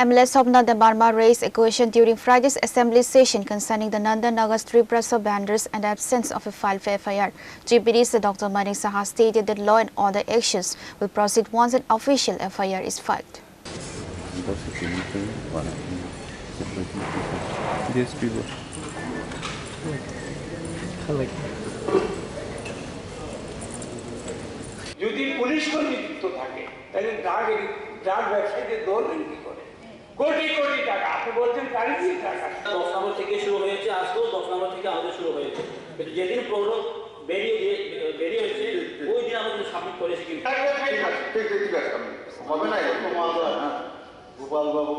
MLS of Nanda Burma raised a question during Friday's assembly session concerning the Nanda Nagar street press of vendors and the absence of a file for FIR. GPD Dr. Manik Saha stated that law and order actions will proceed once an official FIR is filed. যদি police কর্তৃত্ব থাকে তাহলে drug ব্যবসায়ীদের দৌড়বেন কি করে? কোটি কোটি টাকা আপনি বলছেন কারি দিয়ে টাকা 10 নম্বর থেকে শুরু হয়েছে, আজকেও 10 নম্বর থেকে আমাদের শুরু হয়েছে। কিন্তু যেদিন প্রোগ্রাম বেরিয়ে হয়েছে ওই দিন আমাদের সাবমিট করেছি। কিন্তু হবে না এরকম Gopal babu.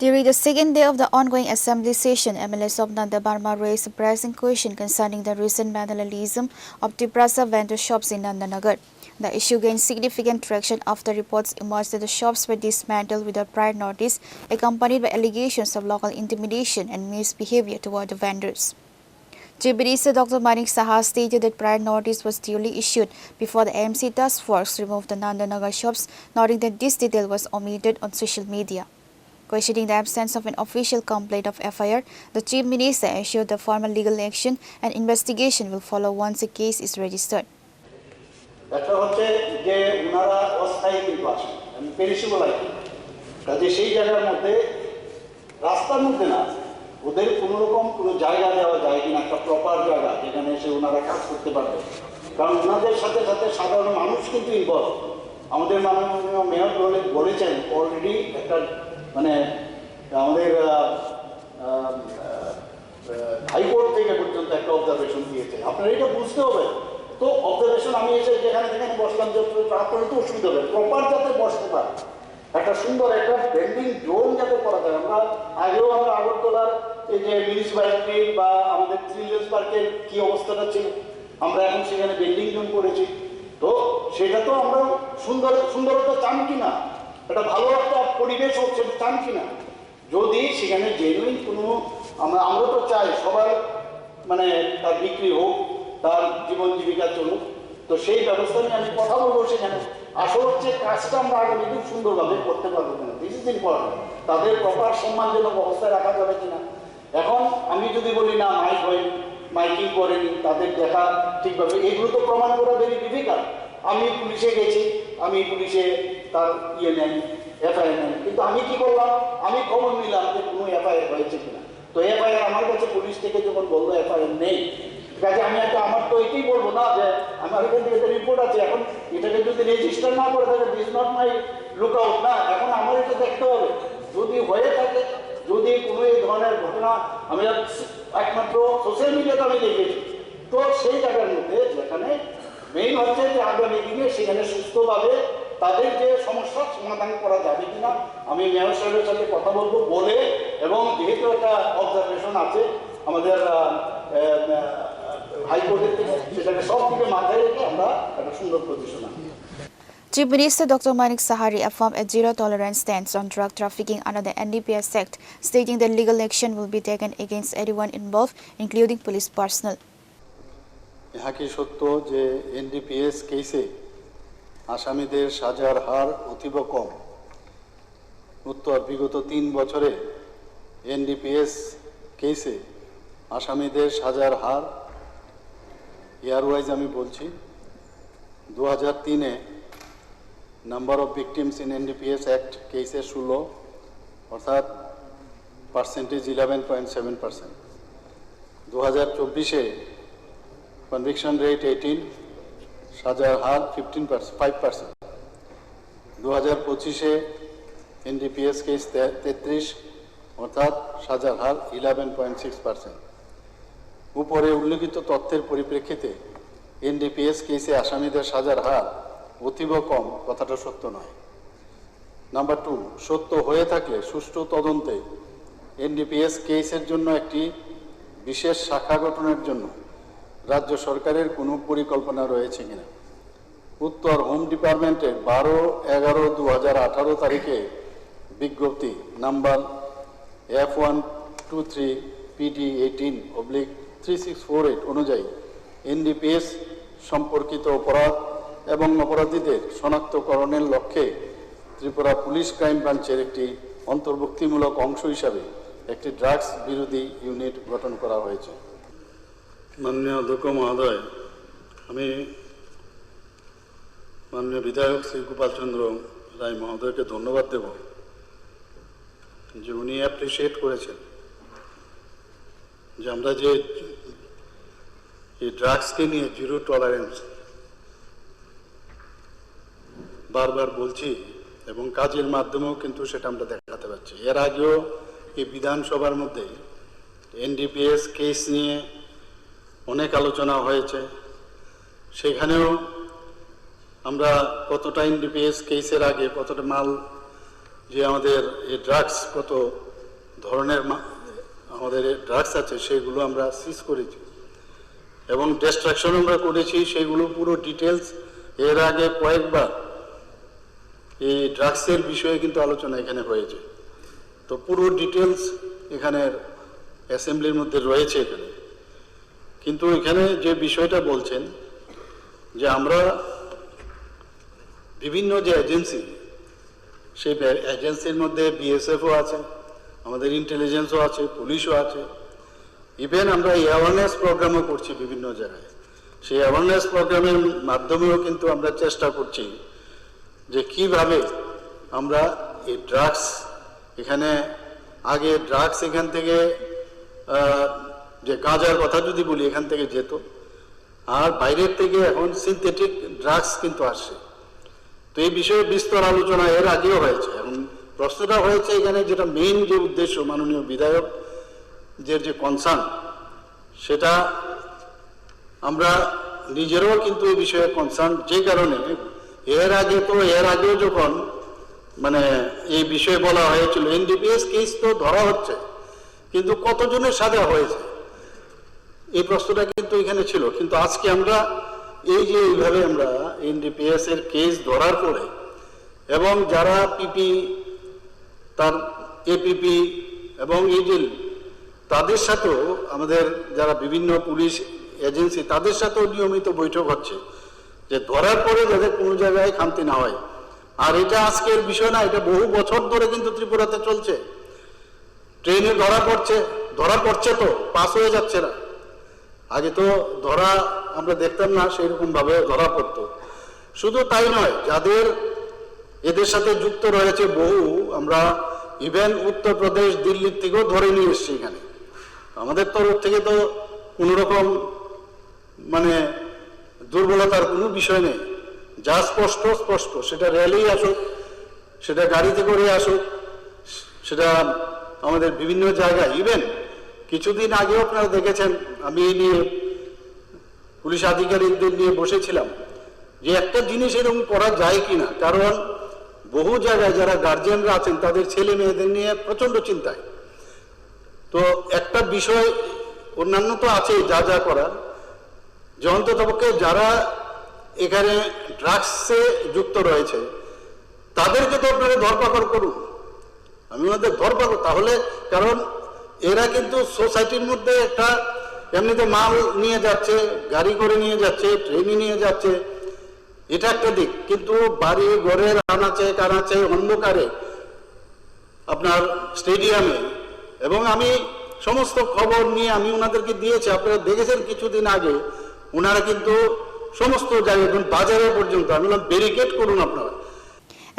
During the second day of the ongoing assembly session, MLS of Nanda Burma raised a pressing question concerning the recent vandalism of Tiprasa vendor shops in Nandanagar. The issue gained significant traction after reports emerged that the shops were dismantled without prior notice, accompanied by allegations of local intimidation and misbehavior toward the vendors. GPD Dr. Manik Saha stated that prior notice was duly issued before the AMC task force removed the Nandanagar shops, noting that this detail was omitted on social media. Questioning the absence of an official complaint of FIR, the Chief Minister assured the formal legal action and investigation will follow once a case is registered. একটা হচ্ছে যে ওনারা অস্থায়ী কিন্তু আসেন, আমি perishable item, কাজে সেই জায়গার মধ্যে রাস্তার মধ্যে না ওদের কোনোরকম কোনো জায়গা দেওয়া যায় কিনা, একটা প্রপার জায়গা যেখানে এসে ওনারা কাজ করতে পারবে। কারণ ওনাদের সাথে সাথে সাধারণ মানুষ কিন্তু ইনভলভ। আমাদের মাননীয় মেয়র বলেছেন অলরেডি একটা মানে আমাদের হাইকোর্ট থেকে পর্যন্ত একটা অবজারভেশন দিয়েছে। আপনারা এটা বুঝতে হবে। তো অবজারভেশন আমি এসে যেখানে বসলাম যে আপনার তো অসুবিধা হবে, প্রপার যাতে বসতে পারে, একটা সুন্দর একটা বেন্ডিং জোন যাতে করা যায়। আমরা আগরতলার এই যে মিউনিসিপ্যালিটি বা আমাদের চিলড্রেন্স পার্কের কি অবস্থাটা ছিল, আমরা এখন সেখানে বেন্ডিং জোন করেছি। তো সেটা তো আমরা সুন্দরতা চান কিনা, একটা ভালো একটা পরিবেশ হোক সেটা চান কিনা। যদি সেখানে জেনুইন কোনো আমরা তো চাই সবার মানে তার বিক্রি হোক, তার জীবন জীবিকা চলুক, তো সেই ব্যবস্থা নিয়ে আমি কথা বলবো সেখানে। আসল হচ্ছে কাজটা আমরা আগামী খুব সুন্দরভাবে করতে পারবো কিনা, দিস ইজ ইম্পর্টেন্ট। তাদের প্রপার সম্মানজনক অবস্থায় রাখা যাবে কিনা। এখন আমি যদি বলি না মাইকিং করেনি, তাদের দেখা ঠিকভাবে, এগুলো তো প্রমাণ করা ভেরি ডিফিকাল্ট। আমি পুলিশে গেছি, আমি পুলিশে তার নেন এফআইআর নেন, কিন্তু আমি কি করলাম, আমি খবর নিলাম যে কোনো এফআইআর হয়েছে কিনা। তো এফআইআর আমার কাছে পুলিশ থেকে যখন বললো এফআইআর নেই, কাজে আমি আমার তো এটাই বলবো না যে আমার এখান থেকে একটা রিপোর্ট আছে, এখন এটাকে যদি রেজিস্টার না করে থাকে this not my look out না, এখন আমার এটা দেখতে হবে। যদি হয়ে থাকে, যদি কোনো এই ধরনের ঘটনা আমি একমাত্র সোশ্যাল মিডিয়াতে আমি দেখেছি, তো সেই জায়গার মধ্যে যেখানে মেইন হচ্ছে যে আগামী দিনে সেখানে সুস্থভাবে তাদের যে সমস্যার সমাধান করা যাবে কিনা আমি মেয়র সাহেবের সাথে কথা বলবো বলে, এবং যেহেতু একটা অবজারভেশন আছে আমাদের হাইকোর্টের থেকে, সেটাকে সব দিকে মাথায় রেখে আমরা একটা সুন্দর পজিশন আনি। Chief Minister Dr. Manik Saha affirmed a zero-tolerance stance on drug trafficking under the NDPS Act, stating that legal action will be taken against anyone involved, including police personnel. ইহা কি সত্য যে এনডিপিএস কেসে আসামিদের সাজার হার অতীব কম? উত্তর, বিগত 3 বছরে এনডিপিএস কেসে আসামিদের সাজার হার ইয়ারওয়াইজ আমি বলছি, 2003-এ number of victims in NDPS act কেসে 16, অর্থাৎ পার্সেন্টেজ 11.7%। 2024-এ কনভিকশন রেট 18, সাজার হার 5%। 2025-এ এনডিপিএস কেস 33, অর্থাৎ সাজার হার 11.6%। উপরে উল্লেখিত তথ্যের পরিপ্রেক্ষিতে এনডিপিএস কেসে আসামিদের সাজার হার অতীব কম কথাটা সত্য নয়। নাম্বার 2, সত্য হয়ে থাকলে সুষ্ঠু তদন্তে এনডিপিএস কেসের জন্য একটি বিশেষ শাখা গঠনের জন্য রাজ্য সরকারের কোনো পরিকল্পনা রয়েছে কিনা। উত্তর, হোম ডিপার্টমেন্টের 12/11/2018 তারিখে বিজ্ঞপ্তি নাম্বার F123 PD 18/3648 অনুযায়ী এনডিপিএস সম্পর্কিত অপরাধ এবং অপরাধীদের শনাক্তকরণের লক্ষ্যে ত্রিপুরা পুলিশ ক্রাইম ব্রাঞ্চের একটি অন্তর্ভুক্তিমূলক অংশ হিসাবে একটি ড্রাগস বিরোধী ইউনিট গঠন করা হয়েছে। মাননীয় অধ্যক্ষ মহোদয়, আমি মাননীয় বিধায়ক শ্রী গোপাল চন্দ্র রায় মহোদয়কে ধন্যবাদ দেব যে উনি অ্যাপ্রিসিয়েট করেছেন যে আমরা যে এই ড্রাগসকে নিয়ে জিরো টলারেন্স বারবার বলছি এবং কাজের মাধ্যমেও কিন্তু সেটা আমরা দেখাতে পারছি। এর আগেও এই বিধানসভার মধ্যে এনডিপিএস কেস নিয়ে অনেক আলোচনা হয়েছে, সেখানেও আমরা কতটা এনডিপিএস কেসের আগে কতটা মাল যে আমাদের এই ড্রাগস কত ধরনের আমাদের ড্রাগস আছে সেগুলো আমরা সিজ করেছি এবং ডিস্ট্রাকশন আমরা করেছি, সেগুলো পুরো ডিটেলস এর আগে কয়েকবার এই ড্রাগসের বিষয়ে কিন্তু আলোচনা এখানে হয়েছে। তো পুরো ডিটেলস এখানের অ্যাসেম্বলির মধ্যে রয়েছে এখানে। কিন্তু এখানে যে বিষয়টা বলছেন যে আমরা বিভিন্ন যে এজেন্সি, সেই এজেন্সির মধ্যে বিএসএফও আছে, আমাদের ইন্টেলিজেন্সও আছে, পুলিশও আছে, ইভেন আমরা অ্যাওয়ারনেস প্রোগ্রামও করছি বিভিন্ন জায়গায়। সেই অ্যাওয়ারনেস প্রোগ্রামের মাধ্যমেও কিন্তু আমরা চেষ্টা করছি যে কিভাবে আমরা এই ড্রাগস এখানে আগে ড্রাগস এখান থেকে যে গাঁজার কথা যদি বলি এখান থেকে যেত, আর বাইরের থেকে এখন সিনথেটিক ড্রাগস কিন্তু আসছে। তো এই বিষয়ে বিস্তর আলোচনা এর আগেও হয়েছে। এখন প্রশ্নটা হয়েছে এখানে যেটা মেইন যে উদ্দেশ্য মাননীয় বিধায়ক যে কনসার্ন, সেটা আমরা নিজেরাও কিন্তু এই বিষয়ে কনসার্ন, যে কারণে এর আগেও যখন মানে এই বিষয়ে বলা হয়েছিল এনডিপিএস কেস তো ধরা হচ্ছে কিন্তু কতজনের সাজা হয়েছে এই প্রশ্নটা কিন্তু এখানে ছিল। কিন্তু আজকে আমরা এই যে এইভাবে আমরা এনডিপিএস এর কেস ধরার পরে এবং যারা পিপি তার এপিপি এবং এজেল তাদের সাথেও আমাদের যারা বিভিন্ন পুলিশ এজেন্সি তাদের সাথেও নিয়মিত বৈঠক হচ্ছে যে ধরার পরে যাতে কোনো জায়গায় খামতি না হয়। আর এটা আজকের বিষয় না, এটা বহু বছর ধরে কিন্তু ত্রিপুরাতে চলছে। ট্রেনে ধরা পড়ছে তো পাস হয়ে যাচ্ছে না। আগে তো ধরা আমরা দেখতাম না, সেইরকম ভাবে ধরা পড়তো। শুধু তাই নয়, যাদের এদের সাথে যুক্ত রয়েছে বহু, আমরা ইভেন উত্তরপ্রদেশ দিল্লির থেকেও ধরে নিয়ে এসছি এখানে। আমাদের তরফ থেকে তো কোনো রকম মানে দুর্বলতার কোনো বিষয় নেই, যা স্পষ্ট সেটা র্যালি আসুক, সেটা গাড়িতে করে আসুক, সেটা আমাদের বিভিন্ন জায়গায়। ইভেন কিছুদিন আগেও আপনারা দেখেছেন আমি এই নিয়ে পুলিশ আধিকারিকদের নিয়ে বসেছিলাম যে একটা জিনিস এরকম করা যায় কিনা, কারণ বহু জায়গায় যারা গার্জিয়ানরা আছেন তাদের ছেলে মেয়েদের নিয়ে প্রচন্ড চিন্তায়। তো একটা বিষয় অন্যান্য তো আছে যা করার, যে অন্ততপক্ষে যারা এখানে ড্রাগসে যুক্ত রয়েছে তাদেরকে তো আপনারা ধরপাকড় করুন। আমি ওনাদের ধরপাকড় তাহলে, কারণ এরা কিন্তু সোসাইটির মধ্যে একটা এমনিতে মাল নিয়ে যাচ্ছে, গাড়ি করে নিয়ে যাচ্ছে, ট্রেনে নিয়ে যাচ্ছে, এটা একটা দিক। কিন্তু বাড়ি ঘরের কানাচে অন্ধকারে আপনার স্টেডিয়ামে, এবং আমি সমস্ত খবর নিয়ে আমি ওনাদেরকে দিয়েছি, আপনারা দেখেছেন কিছুদিন আগে ওনারা কিন্তু সমস্ত জায়গায় বাজারে পর্যন্ত আমি বললাম ব্যারিকেড করুন আপনারা।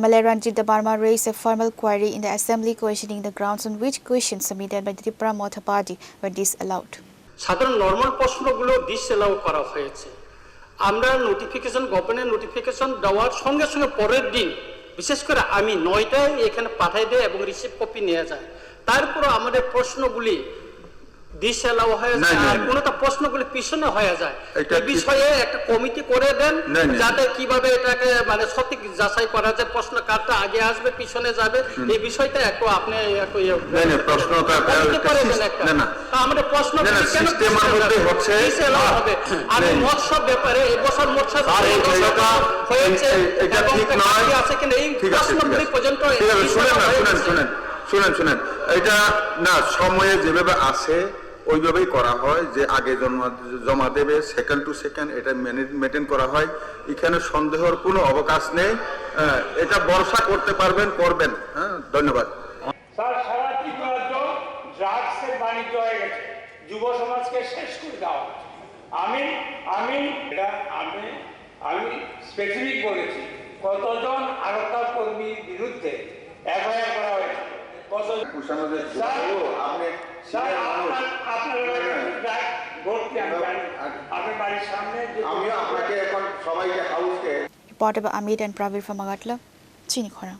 MLA Ranjit Debarma raised a formal query in the Assembly questioning the grounds on which questions submitted by the Tripura Motha Party were disallowed. সাধারণ নর্মাল প্রশ্নগুলো ডিসঅ্যালাউ করা হয়েছে। আমরা নোটিফিকেশন, গভর্নমেন্ট নোটিফিকেশন দেওয়ার সঙ্গে সঙ্গে পরের দিন, বিশেষ করে আমি 9টায় এখানে পাঠাই দেয় এবং রিসিভ কপি নিয়ে যায়। তারপরে আমাদের প্রশ্নগুলি ডিসঅ্যালাউ হয়ে যায়, আর কোনটা প্রশ্নগুলি পিছনে হয়ে যায়। এই বিষয়ে একটা কমিটি করে দেন যাতে কিভাবে এটাকে মানে সঠিক যাচাই করা যায়, প্রশ্ন কারটা আগে আসবে পিছনে যাবে, এই বিষয়টা একটু আপনি একটু প্রশ্নটা করে দেন একটা। আমাদের প্রশ্ন সিস্টেমের মধ্যে হচ্ছে ডিসঅ্যালাউ হবে। আমি মৎস্য ব্যাপারে এবছর মৎস্য হয়েছে, এটা ঠিক নয় আছে কিনা এই প্রশ্নগুলি পর্যন্ত শুনেন এটা না, সময়ে যেভাবে আছে ওইভাবেই করা হয়, যে আগে জমা দেবে সেকেন্ড টু সেকেন্ড, এটা মেনটেন করা হয়। এখানে সন্দেহের কোনো অবকাশ নেই, এটা ভরসা করতে পারবেন, করবেন। হ্যাঁ, ধন্যবাদ। স্যার সারা ত্রিপুরাজ্য ড্রাগসের বাণিজ্য হয়ে গেছে, যুব সমাজকে শেষ করে দেওয়া হচ্ছে। আমি স্পেসিফিক বলেছি কতজন আরতা কর্মীর বিরুদ্ধে এফআইআর করা হয়েছে, কতজন আপনার বাড়ির সামনে আমি আপনাকে এখন সবাইকে হাউসকে Reported by Amit and Pravir from Agatla, Chini Khora.